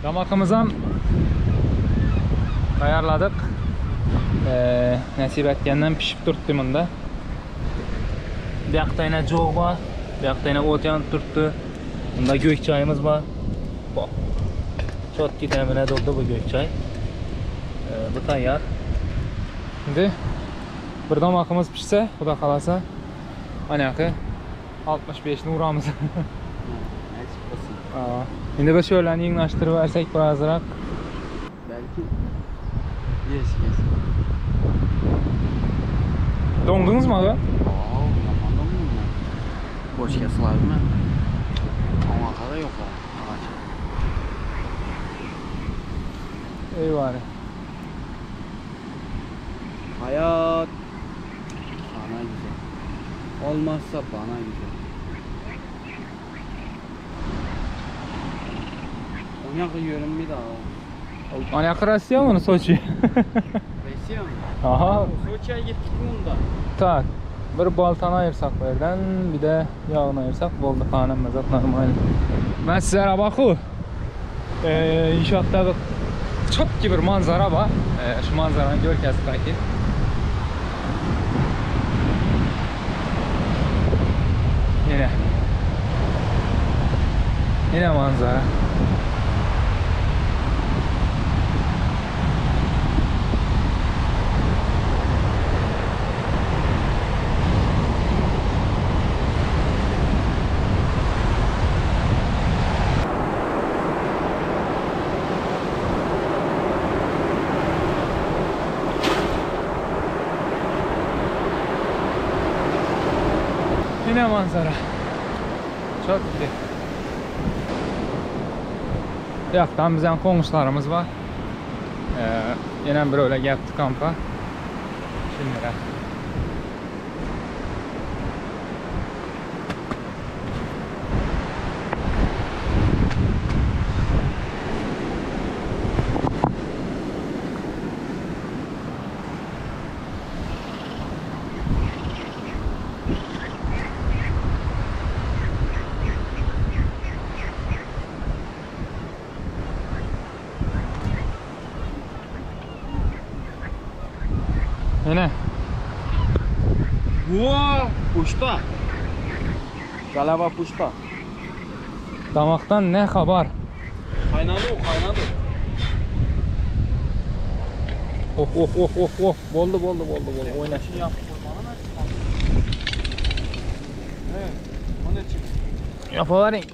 Damakımızı ayarladık. Nasip etgenden pişip turttu bunda. Bir yakta yine çoğu var. Bir yakta yine otiyan turttu. Bunda gök çayımız var. Çok temine doldu bu gök çay. Bu tayyar. Şimdi bir damakımız pişse, bu da kalasa hani akı 65'ni uğramız. Şimdi biz şöyle yengleştirip versek birazcık. Belki yes. Dondunuz mu abi? Yaman dondum mu? Boş kesiladi mı? Ama kadar yok ha. Eyvallah. Hayat bana güzel. Olmazsa bana güzel. Onu yiyorum bir daha. Hani akı Rusya mı Soçi? Rusya mı? Aha. Soçi'ye gittik bunda. Tak. Bir baltanı ayırsak bu yerden, bir de yağını ayırsak oldu kanem mezat normal. Ben sizlere bakı. İnşaatta çok gibi bir manzara var. Şu manzaranın görkezi belki. Yine manzara. Yine manzara. Çok iyi. Yaktan bizden komşularımız var. Yine bir öyle yaptı kampa. Şimdi de. Yine. Wow, pushpa. Galaba pushpa. Damaktan ne haber? Kaynadı. Oh. Boldu. Oyna. Şunu yap. Evet. O ne çıktı? Yapıverin.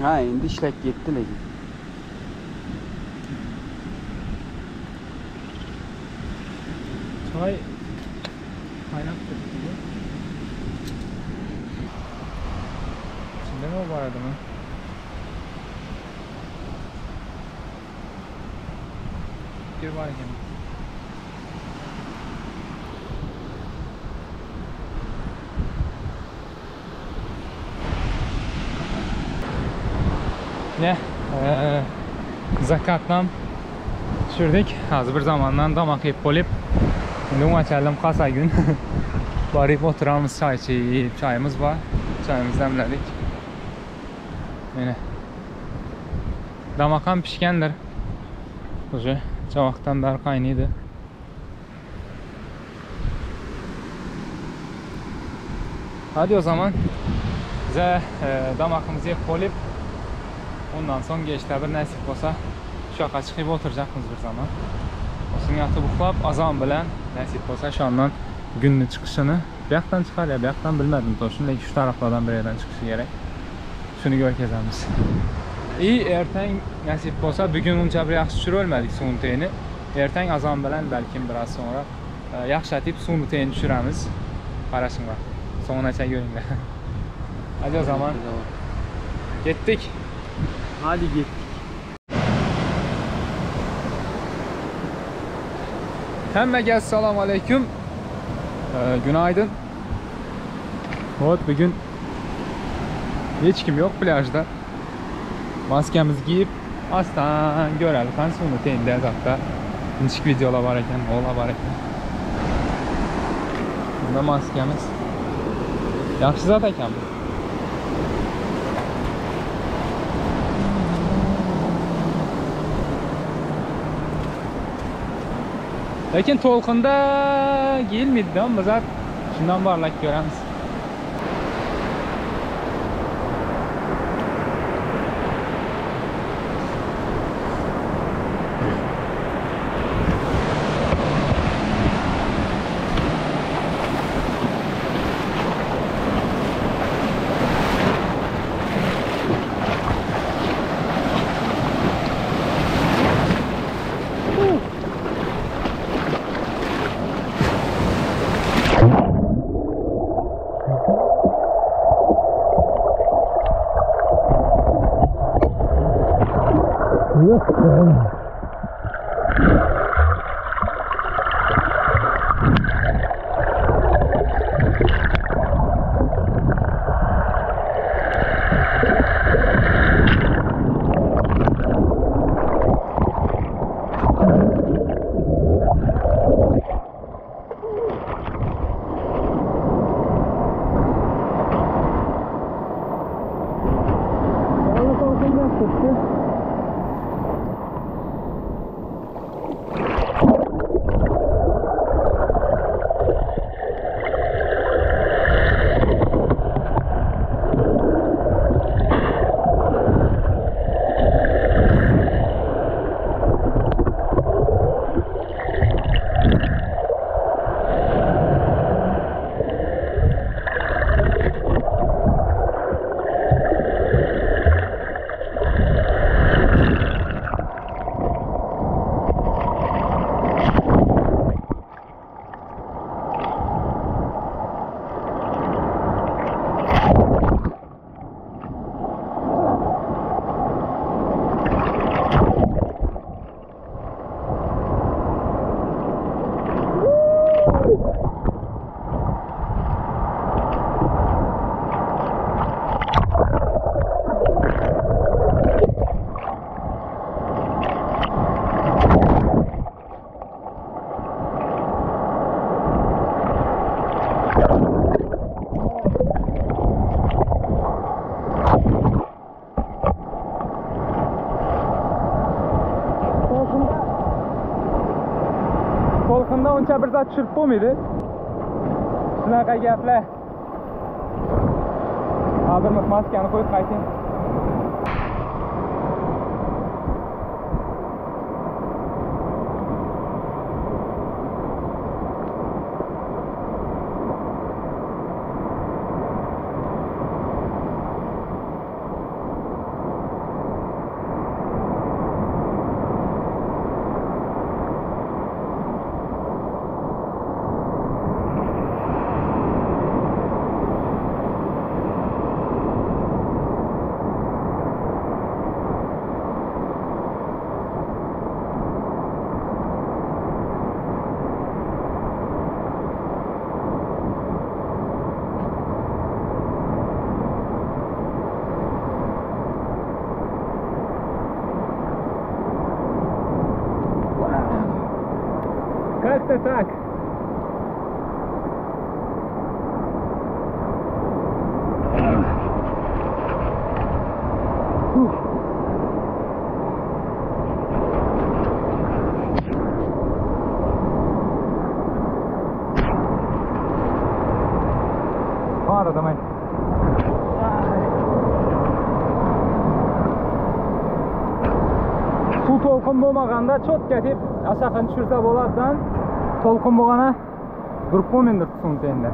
Ha, endi ishlab ketdi lekin. Çay kaynak tuttu. İçinde mi o var adamın? Bir var iken. Ne? Zakatdan düşürdük. Az bir zamandan damak yiyip olip şimdi açalım kasa gün. Barıp oturalımız çay içip çayımız var. Çayımızı demledik. Yine. Damakam pişkendir. Kuzu çavaktan dar kaynıydı. Hadi o zaman bize damakımızı yiyip olip ondan sonra geçte bir nasip olsa şaka çıkıp oturacağımız bir zaman. Olsun yatıp uxlab azam bilen nasip olsa şu andan günlük çıkışını bir yaktan çıkar ya bir yaktan bilmedim toşun. Lekin şu taraflardan bir yerden çıkışı gerek. şunu görkezemiz. İyi erten nasip olsa bugün unca bir yaxşı düşürülmedik suyun teyini. Erten azam bilen belki biraz sonra yaxşı atip suyun teyini düşüremiz. Parasın var. Sonuna çekiyorum da. Hadi o zaman gittik. Hadi git. Hemmeге selamun aleyküm. Günaydın. Bugün hiç kim yok plajda. Maskemizi giyip aslan görelim. Ben sonu teyinde hatta inşik videolar var eken, oğla var eken. Bunda maskemiz. Yaxşı zat eken bu. Lakin tolkunda giyilmedi ama zaten şundan varlak göremiz. Tolkunda uncha bir zat tushirib bo'lmaydi. Shunaqa gaplar. Hozir maskani qo'yib qayting. Как-то так. Ладно, давай. Su to'lqin bo'lmaganda cho'tka deb asaqini tushirsa bo'ladidan to'lqin bo'lgana durib bo'lmaydi tushunti endi.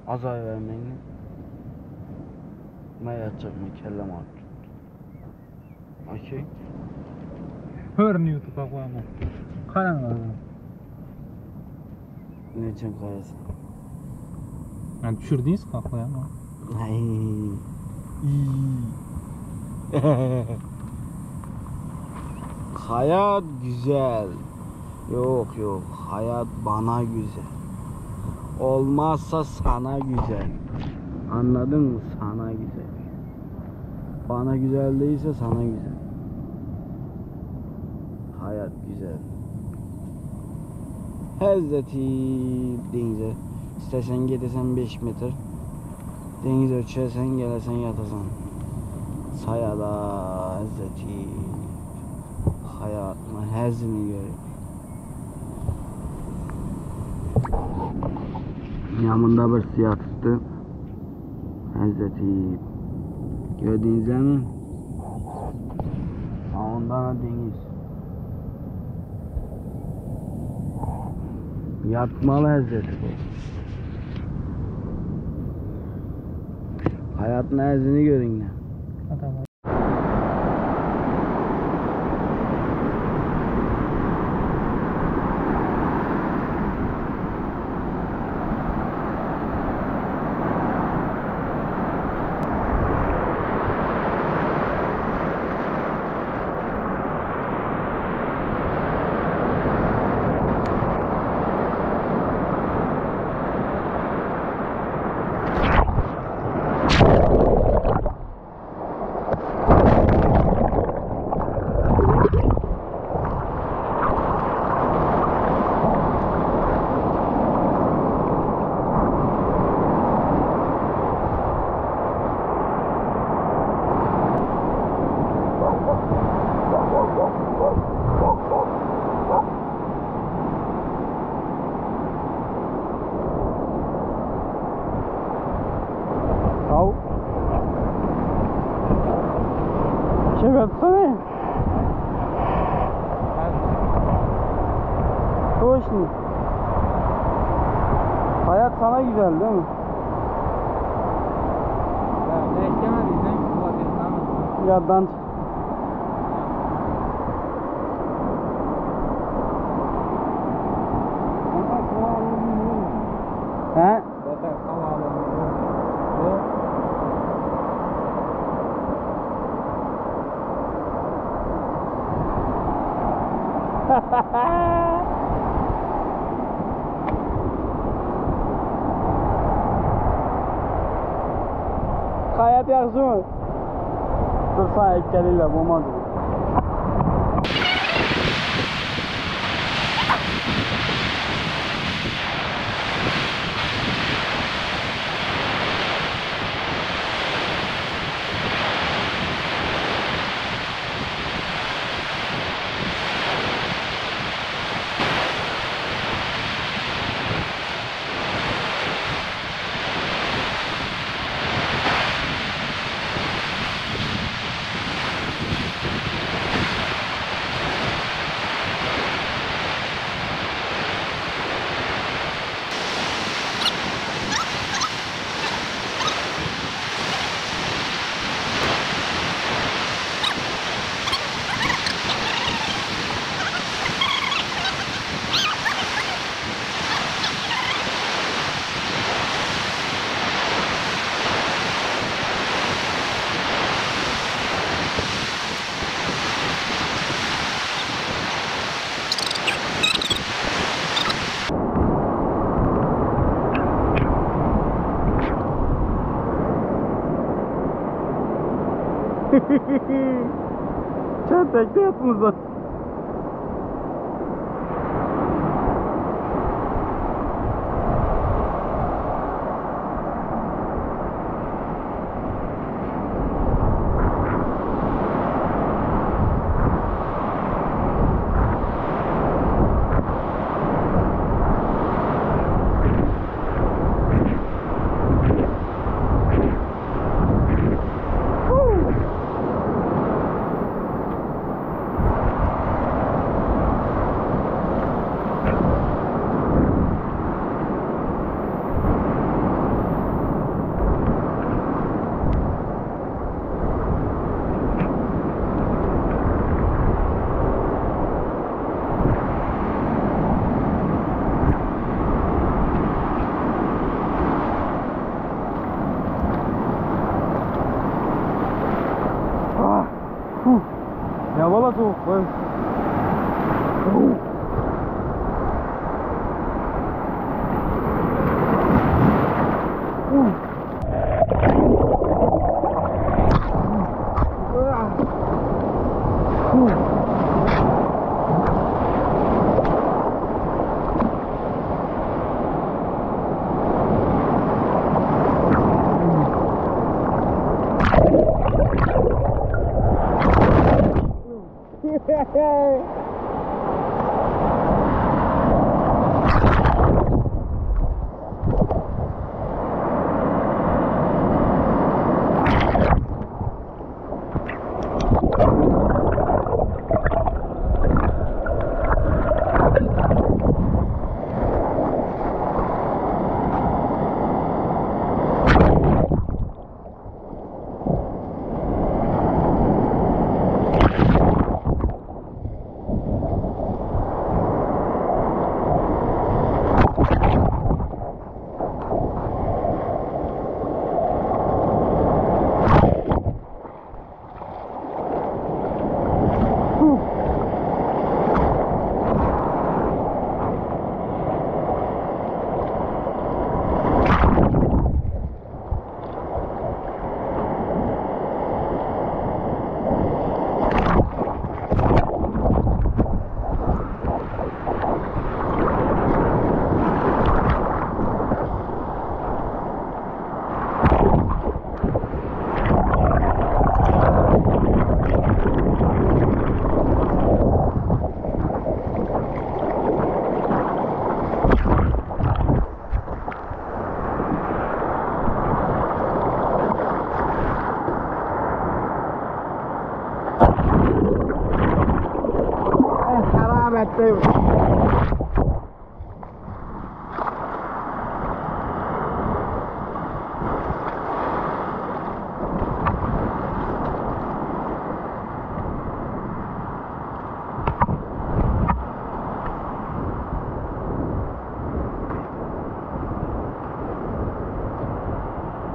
Az ay vermeyini. Ne yatacak mı kellem at. Okey. Hörünü YouTube'a koyamam. Karan var. Ne için kayasın? Yani düşürdünüz ki koyamam. Hayat güzel. Yok hayat bana güzel. Olmazsa sana güzel. Anladın mı? Sana güzel. Bana güzel değilse sana güzel. Hayat güzel. Hazreti denize. İstersen gidersen 5 metre. Deniz ölçersen gelesen yatasan. Sayada Hazreti. Hayatın hazını gör. Yanımda bir siyah tuttu. Hazreti. Gördüğünüz zaman ondan deniz. Yatmalı Hazreti bu. Hayatın hazını görün ya. Adam. Baksana. Точно. Hayat sana güzel değil mi? Ya ne istemediysen kullanıyorsun ama. Yaddan çık. He? Zaten havaalanı. Hayat yaxşı mı? Dur sana ekkeliyle olmadı. Sen tekte yatmışsın. Ne bala soğuk koy. Harabetteyim.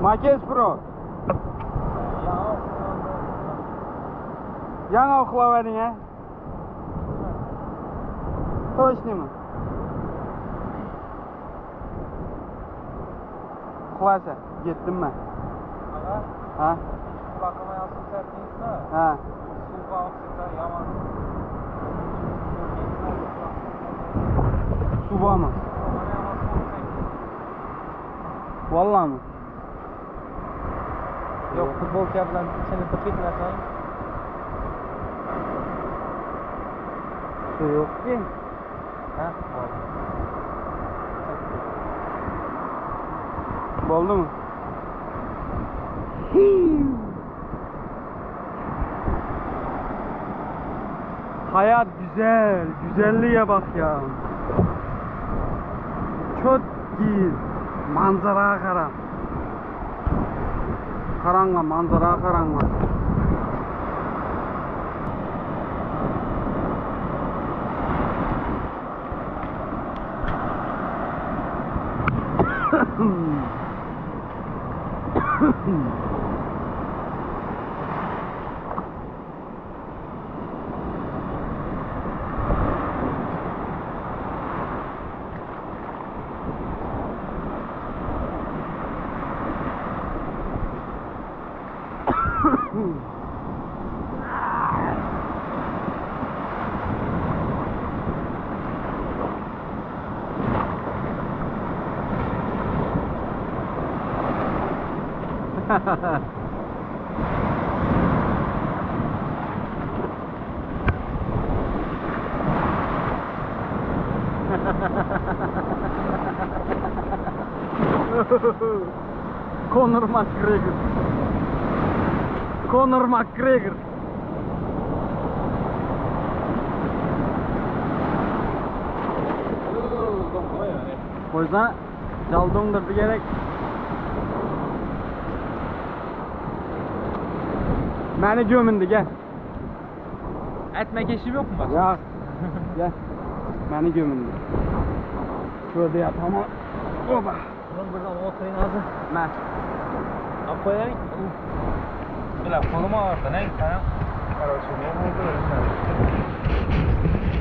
Makes Pro. Yana uxlaverdin ya. Точно mı? Uxlaysa, gittim ben. Aga, Ha? bakıma yazsın sertliğinse, Ha. su bağımsızda yaman. Suba mı? Vallahi mı? Yok, futbol kağıtlarının içine tıkıtmasan. Su yok ki. Ha? Oldu mu? Hayat güzel, güzelliğe bak ya. Çok iyi. Manzara karan. Karanla, manzara karanla. Conor McGregor. Conor McGregor. Koysa caldongdur gerek. Beni gömündü gel. Etmek işim yok mu bak? Ya gel. Beni gömündü. Şurada yapamam. Oba. Bunun buradan oturayım hazır. Ben. Apoyayım. Böyle koluma ağırdı ne? Короче, ne oldu bilmiyorum.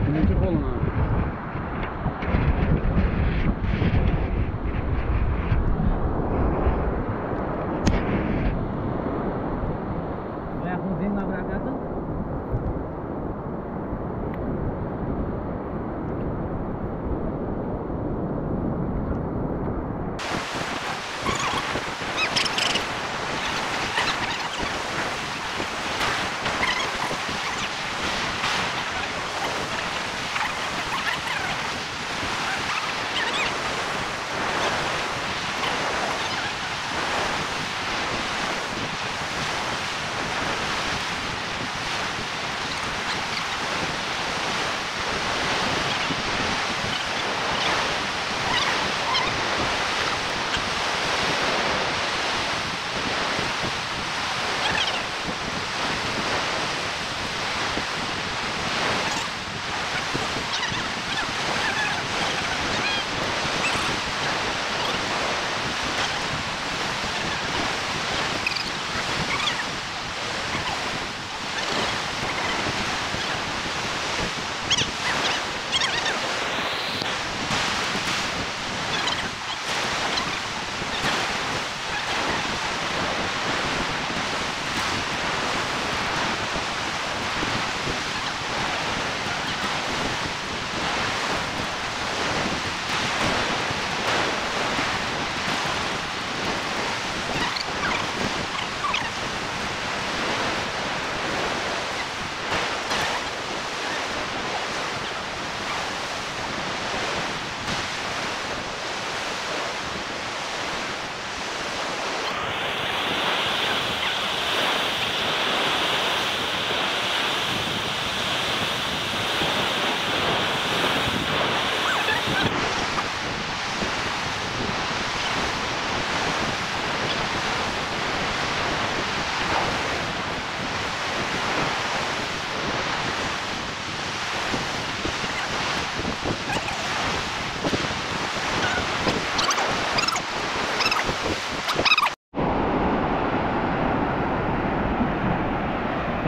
Birinci koluna. Ayakını seninle bırakasın.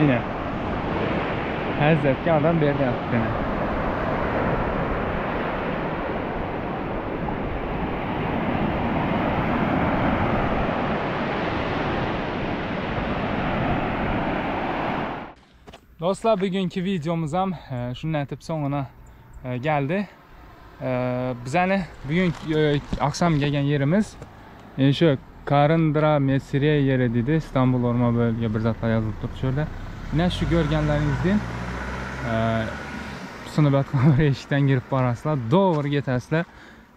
Yine. Hazretki adam berdi hakkını. Dostlar, bugünkü videomuz ham shunday etib sonuna geldi. Bizani bugun oqshom kelgan yerimiz shu Karindra Mesriye yeri dedi. İstanbul Orman Bölge bir zatlar yazılıp turibdi şöyle. Yine şu görgenlerinizden sınıbat kamera eshikdan girib borasizlar, doğru ketasizlar.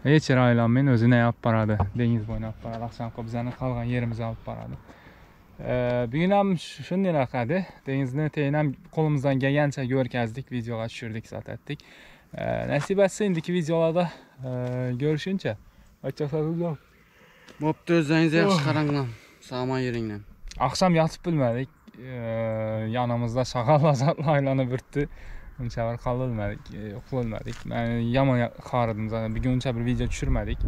Hech aylanmay o'zini olib boradi. Dengiz bo'yini olib boradi. Oqshomqi bizani qolgan yerimizni olib boradi. Bugun ham shunday raqadi. Dengizni teyin ham qo'limizdan kelgancha ko'rkazdik, videoga tushirdik, satdik. Nasib etsa indiki videolarda görüşünce. Hoşçakalın. Bo'pti, o'zingizni yaxshi qaranglar. Sog'man yuringlar. Akşam yatıp bilmedik. Yanımızda şaqal azatla aylanıp birdi. Uncha bir qalılmadik, uxlolmadik. Yani yaman qarıdım zaten. Bir gün uncha bir video tushirmadik.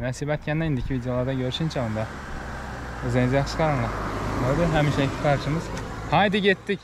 Nasib etganda indiki videolarda görüşünce onda. O'zingizni yaxshi qaranglar. Hadi hamisha qarshimiz. Haydi ketdik.